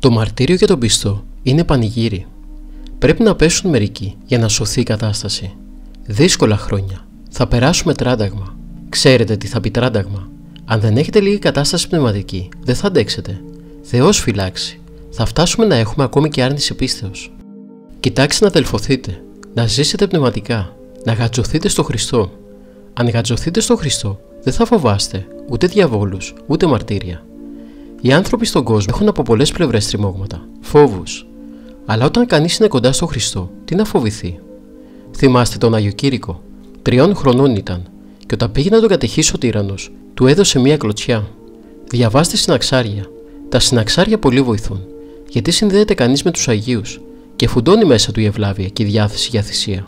Το μαρτύριο για τον πιστό είναι πανηγύρι. Πρέπει να πέσουν μερικοί για να σωθεί η κατάσταση. Δύσκολα χρόνια. Θα περάσουμε τράνταγμα. Ξέρετε τι θα πει τράνταγμα? Αν δεν έχετε λίγη κατάσταση πνευματική, δεν θα αντέξετε. Θεός φυλάξει. Θα φτάσουμε να έχουμε ακόμη και άρνηση πίστεως. Κοιτάξτε να αδελφωθείτε, να ζήσετε πνευματικά, να γατζωθείτε στο Χριστό. Αν γατζωθείτε στο Χριστό, δεν θα φοβάστε ούτε διαβόλους, ούτε μαρτύρια. Οι άνθρωποι στον κόσμο έχουν από πολλές πλευρές τριμώγματα, φόβους. Αλλά όταν κανείς είναι κοντά στο Χριστό, τι να φοβηθεί? Θυμάστε τον Άγιο Κήρυκο? 3 χρονών ήταν, και όταν πήγε να τον κατεχίσει ο τύραννος, του έδωσε μία κλωτσιά. Διαβάστε συναξάρια. Τα συναξάρια πολύ βοηθούν, γιατί συνδέεται κανείς με τους Αγίους και φουντώνει μέσα του η ευλάβεια και η διάθεση για θυσία.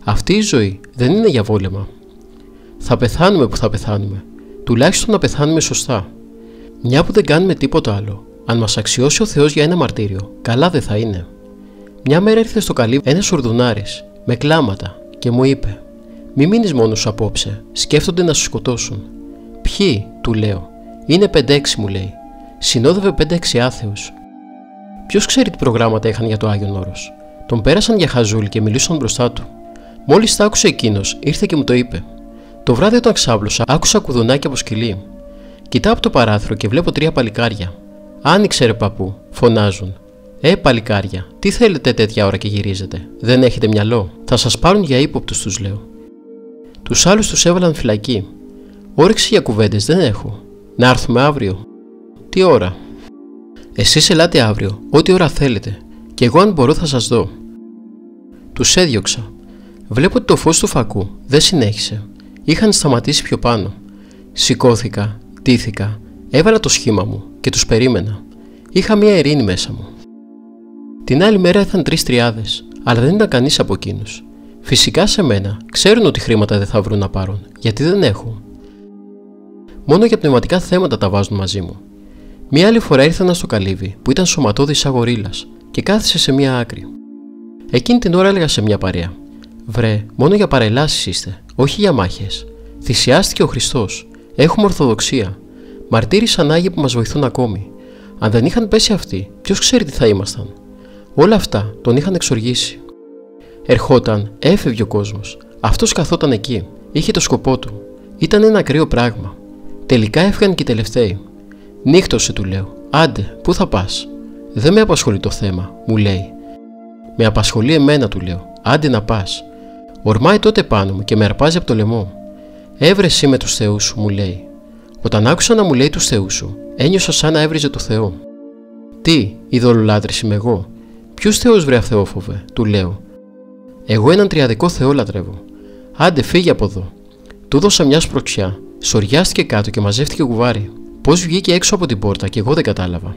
Αυτή η ζωή δεν είναι για βόλεμα. Θα πεθάνουμε που θα πεθάνουμε, τουλάχιστον να πεθάνουμε σωστά. Μια που δεν κάνουμε τίποτα άλλο, αν μας αξιώσει ο Θεός για ένα μαρτύριο, καλά δεν θα είναι. Μια μέρα ήρθε στο καλύβι ένας ουρδουνάρης με κλάματα και μου είπε: «Μη μείνεις μόνος σου απόψε, σκέφτονται να σου σκοτώσουν». «Ποιοι?» του λέω. «Είναι 5-6», μου λέει. Συνόδευε 5-6 άθεους. Ποιος ξέρει τι προγράμματα είχαν για το Άγιον Όρος? Τον πέρασαν για χαζούλη και μιλούσαν μπροστά του. Μόλις τα άκουσε εκείνος, ήρθε και μου το είπε. Το βράδυ όταν ξάπλωσα, άκουσα κουδουνάκια από σκυλί. Κοιτάω από το παράθυρο και βλέπω 3 παλικάρια. «Άνοιξε ρε παππού», φωνάζουν. Παλικάρια, τι θέλετε τέτοια ώρα και γυρίζετε? Δεν έχετε μυαλό? Θα σας πάρουν για ύποπτους», τους λέω. Τους άλλους τους έβαλαν φυλακή. «Όρεξη για κουβέντες δεν έχω. Να έρθουμε αύριο?» «Τι ώρα?» «Εσείς ελάτε αύριο, ό,τι ώρα θέλετε, και εγώ αν μπορώ θα σας δω». Τους έδιωξα. Βλέπω ότι το φως του φακού δεν συνέχισε. Είχαν σταματήσει πιο πάνω. Σηκώθηκα, ντύθηκα, έβαλα το σχήμα μου και τους περίμενα. Είχα μια ειρήνη μέσα μου. Την άλλη μέρα ήρθαν 3 τριάδες, αλλά δεν ήταν κανείς από εκείνους. Φυσικά σε μένα ξέρουν ότι χρήματα δεν θα βρουν να πάρουν, γιατί δεν έχω. Μόνο για πνευματικά θέματα τα βάζουν μαζί μου. Μια άλλη φορά ήρθε ένα στο καλύβι που ήταν σωματώδης σαν γορίλας και κάθισε σε μια άκρη. Εκείνη την ώρα έλεγα σε μια παρέα: «Βρε, μόνο για παρελάσεις είστε, όχι για μάχες. Θυσιάστηκε ο Χριστός. Έχουμε ορθοδοξία. Μαρτύρησαν Άγιοι που μας βοηθούν ακόμη. Αν δεν είχαν πέσει αυτοί, ποιος ξέρει τι θα ήμασταν?» Όλα αυτά τον είχαν εξοργήσει. Ερχόταν, έφευγε ο κόσμος. Αυτός καθόταν εκεί. Είχε το σκοπό του. Ήταν ένα ακραίο πράγμα. Τελικά έφυγαν και οι τελευταίοι. «Νύχτωσε», του λέω. «Άντε, πού θα πας?» «Δεν με απασχολεί το θέμα», μου λέει. «Με απασχολεί εμένα», του λέω. «Άντε να πας». Ορμάει τότε πάνω μου και με αρπάζει από το λαιμό. «Έβρε εσύ με τους θεούς σου», μου λέει. Όταν άκουσα να μου λέει τους θεούς σου, ένιωσα σαν να έβριζε το Θεό. «Τι, ειδωλολάτρης είμαι εγώ?» «Ποιους θεούς βρε αθεόφοβε?» του λέω. «Εγώ έναν τριαδικό Θεό λατρεύω». «Άντε φύγε από εδώ». Του δώσα μια σπρωξιά, σοριάστηκε κάτω και μαζεύτηκε κουβάρι. Πώς βγήκε έξω από την πόρτα και εγώ δεν κατάλαβα.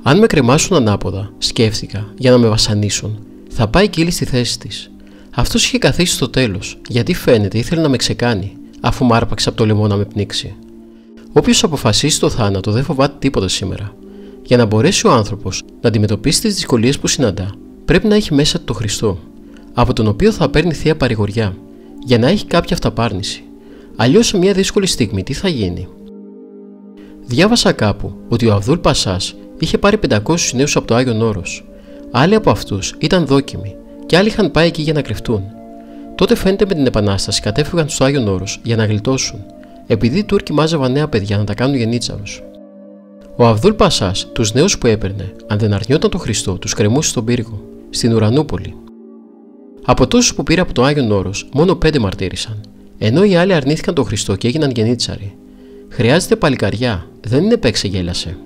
Αν με κρεμάσουν ανάποδα, σκέφτηκα, για να με βασανίσουν, θα πάει κύλη στη θέση της. Αυτός είχε καθίσει στο τέλος, γιατί φαίνεται ήθελε να με ξεκάνει, αφού μ' άρπαξε από το λαιμό να με πνίξει. Όποιος αποφασίσει το θάνατο δεν φοβάται τίποτα σήμερα. Για να μπορέσει ο άνθρωπος να αντιμετωπίσει τις δυσκολίες που συναντά, πρέπει να έχει μέσα του το Χριστό, από τον οποίο θα παίρνει θεία παρηγοριά, για να έχει κάποια αυταπάρνηση. Αλλιώς σε μια δύσκολη στιγμή τι θα γίνει? Διάβασα κάπου ότι ο Αβδούλ Πασάς είχε πάρει 500 νέους από το Άγιον Όρος. Άλλοι από αυτούς ήταν δόκιμοι και άλλοι είχαν πάει εκεί για να κρυφτούν. Τότε φαίνεται με την Επανάσταση κατέφυγαν στο Άγιον Όρος για να γλιτώσουν, επειδή οι Τούρκοι μάζευαν νέα παιδιά να τα κάνουν γενίτσαρους. Ο Αβδούλ Πασάς τους νέους που έπαιρνε, αν δεν αρνιόταν τον Χριστό, τους κρεμούσε στον πύργο, στην Ουρανούπολη. Από τόσους που πήρε από το Άγιον Όρος, μόνο 5 μαρτύρησαν, ενώ οι άλλοι αρνήθηκαν τον Χριστό και έγιναν γενίτσαροι. Χρειάζεται παλικαριά, δεν είναι παίξε γέλασε.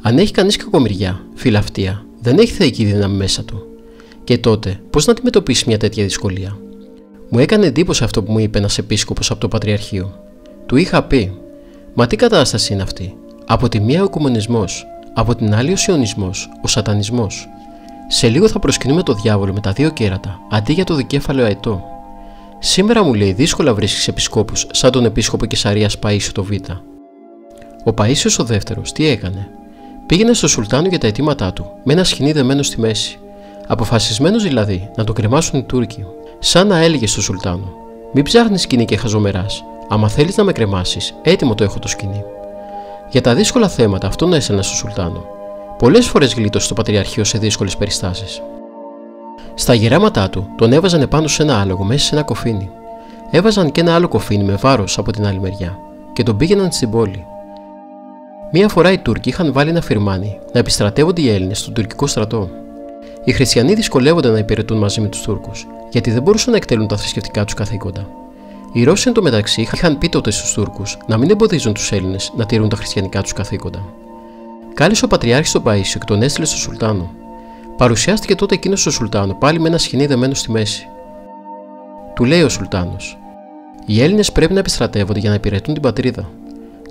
Αν έχει κανείς κακομοιριά, φιλαυτία, δεν έχει θεϊκή δύναμη μέσα του. Και τότε, πώς να αντιμετωπίσει μια τέτοια δυσκολία? Μου έκανε εντύπωση αυτό που μου είπε ένας επίσκοπος από το Πατριαρχείο. Του είχα πει: «Μα τι κατάσταση είναι αυτή? Από τη μία ο οικουμενισμός, από την άλλη ο σιωνισμός, ο σατανισμός. Σε λίγο θα προσκυνούμε το διάβολο με τα 2 κέρατα, αντί για το δικέφαλο αετό. Σήμερα», μου λέει, «δύσκολα βρίσκεις επισκόπους σαν τον επίσκοπο Κεσαρίας Παΐσιο το Β». Ο Παΐσιος ο δεύτερος τι έκανε? Πήγαινε στο Σουλτάνο για τα αιτήματά του, με ένα σκοινί δεμένο στη μέση. Αποφασισμένος δηλαδή να το κρεμάσουν οι Τούρκοι. Σαν να έλεγε στο Σουλτάνο: «Μην ψάχνεις σκοινί και χαζομεράς. Άμα θέλεις να με κρεμάσεις, έτοιμο το έχω το σκοινί». Για τα δύσκολα θέματα αυτόν έστελνα στο Σουλτάνο. Πολλές φορές γλίτωσε το πατριαρχείο σε δύσκολες περιστάσεις. Στα γεράματά του τον έβαζαν επάνω σε ένα άλογο μέσα σε ένα κοφίνι. Έβαζαν και ένα άλλο κοφίνι με βάρος από την άλλη μεριά και τον πήγαιναν στην πόλη. Μία φορά οι Τούρκοι είχαν βάλει ένα φιρμάνι να επιστρατεύονται οι Έλληνες στον τουρκικό στρατό. Οι χριστιανοί δυσκολεύονταν να υπηρετούν μαζί με τους Τούρκους, γιατί δεν μπορούσαν να εκτελούν τα θρησκευτικά τους καθήκοντα. Οι Ρώσοι εντωμεταξύ είχαν πει τότε στους Τούρκους να μην εμποδίζουν τους Έλληνες να τηρούν τα χριστιανικά τους καθήκοντα. Κάλεσε ο Πατριάρχης τον Παΐσιο και τον έστειλε στο Σουλτάνο. Παρουσιάστηκε τότε εκείνος στο Σουλτάνο πάλι με ένα σχοινί δεμένο στη μέση. Του λέει ο Σουλτάνος: «Οι Έλληνες πρέπει να επιστρατεύονται για να υπηρετούν την πατρίδα».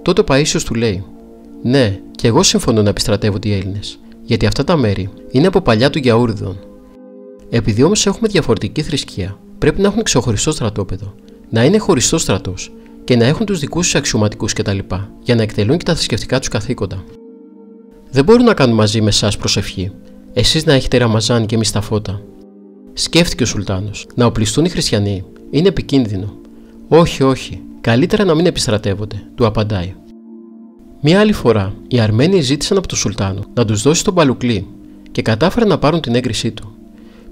Τότε ο Παΐσιος του λέει: «Ναι, και εγώ συμφωνώ να επιστρατεύονται οι Έλληνες, γιατί αυτά τα μέρη είναι από παλιά του Γιαούρδων. Επειδή όμως έχουμε διαφορετική θρησκεία, πρέπει να έχουν ξεχωριστό στρατόπεδο, να είναι χωριστό στρατός και να έχουν τους δικούς τους αξιωματικούς κτλ. Για να εκτελούν και τα θρησκευτικά τους καθήκοντα. Δεν μπορούν να κάνουν μαζί με εσάς προσευχή, εσείς να έχετε ραμαζάν και εμείς τα φώτα». Σκέφτηκε ο Σουλτάνος: «Να οπλιστούν οι χριστιανοί είναι επικίνδυνο». «Όχι, όχι, καλύτερα να μην επιστρατεύονται», του απαντάει. Μία άλλη φορά, οι Αρμένοι ζήτησαν από τον Σουλτάνο να τους δώσει τον Μπαλουκλή και κατάφεραν να πάρουν την έγκρισή του.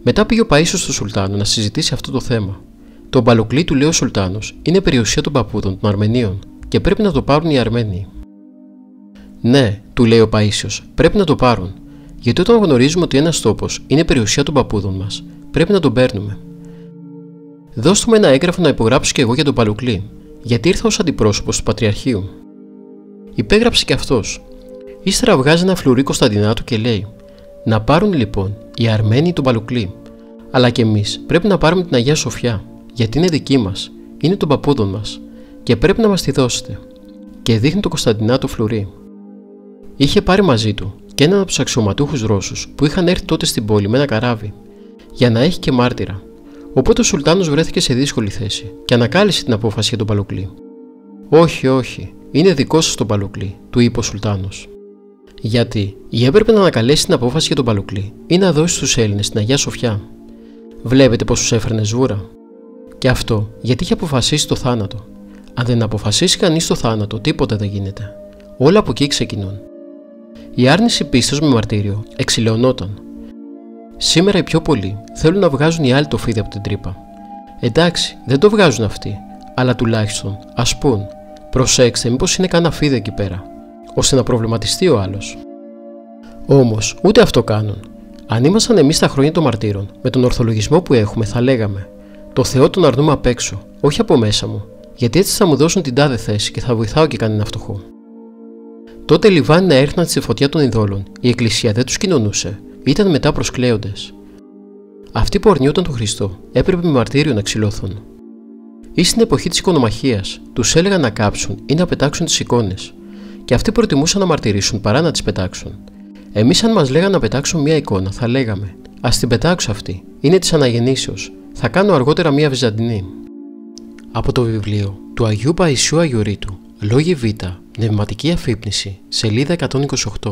Μετά πήγε ο Παΐσιος στον Σουλτάνο να συζητήσει αυτό το θέμα. Το Μπαλουκλή, του λέει ο Σουλτάνος, είναι περιουσία των παππούδων των Αρμενίων και πρέπει να το πάρουν οι Αρμένοι. «Ναι», του λέει ο Παΐσιος, «πρέπει να το πάρουν, γιατί όταν γνωρίζουμε ότι ένας τόπος είναι περιουσία των παππούδων μας, πρέπει να τον παίρνουμε. Δώστε μου ένα έγγραφο να υπογράψω κι εγώ για τον Μπαλουκλή, γιατί ήρθα ως αντιπρόσωπος του Πατριαρχείου». Υπέγραψε κι αυτός. Ύστερα βγάζει ένα φλουρί Κωνσταντινάτου και λέει: «Να πάρουν λοιπόν οι Αρμένοι τον Μπαλουκλή, αλλά και εμείς πρέπει να πάρουμε την Αγία Σοφιά, γιατί είναι δική μας, είναι των παππούδων μας και πρέπει να μας τη δώσετε». Και δείχνει το Κωνσταντινάτο φλουρί. Είχε πάρει μαζί του και έναν από τους αξιωματούχους Ρώσους που είχαν έρθει τότε στην πόλη με ένα καράβι, για να έχει και μάρτυρα. Οπότε ο Σουλτάνος βρέθηκε σε δύσκολη θέση και ανακάλυψε την απόφαση για τον Μπαλουκλή. «Όχι, όχι, είναι δικό σας το Μπαλουκλή», του είπε ο Σουλτάνος. Γιατί έπρεπε να ανακαλέσει την απόφαση για τον Μπαλουκλή ή να δώσει στους Έλληνες την Αγία Σοφιά. Βλέπετε πως τους έφερνε σβούρα. Και αυτό γιατί είχε αποφασίσει το θάνατο. Αν δεν αποφασίσει κανείς το θάνατο, τίποτα δεν γίνεται. Όλα από εκεί ξεκινούν. Η άρνηση πίστεως με μαρτύριο εξηλαιωνόταν. Σήμερα οι πιο πολλοί θέλουν να βγάζουν οι άλλοι το φίδι από την τρύπα. Εντάξει, δεν το βγάζουν αυτοί, αλλά τουλάχιστον ας πούν: «Προσέξτε, μήπως είναι κανένα φίδι εκεί πέρα», ώστε να προβληματιστεί ο άλλος. Όμως ούτε αυτό κάνουν. Αν ήμασταν εμείς στα χρόνια των μαρτύρων, με τον ορθολογισμό που έχουμε, θα λέγαμε: «Το Θεό τον αρνούμε απ' έξω, όχι από μέσα μου, γιατί έτσι θα μου δώσουν την τάδε θέση και θα βοηθάω και κανένα φτωχό». Τότε λιβάνι να έρθναν στη φωτιά των ειδόλων, η Εκκλησία δεν τους κοινωνούσε, ήταν μετά προσκλέοντες. Αυτοί που αρνιόταν τον Χριστό έπρεπε με μαρτύριο να ξυλώθουν. Ή στην εποχή της οικονομαχίας, τους έλεγαν να κάψουν ή να πετάξουν τις εικόνες, και αυτοί προτιμούσαν να μαρτυρήσουν παρά να τις πετάξουν. Εμείς, αν μας λέγαν να πετάξουν μία εικόνα, θα λέγαμε: «Ας την πετάξω αυτή, είναι της Αναγεννήσεως, θα κάνω αργότερα μία Βυζαντινή». Από το βιβλίο του Αγίου Παϊσιού Αγιορείτου, Λόγοι Β, Πνευματική Αφύπνιση, σελίδα 128.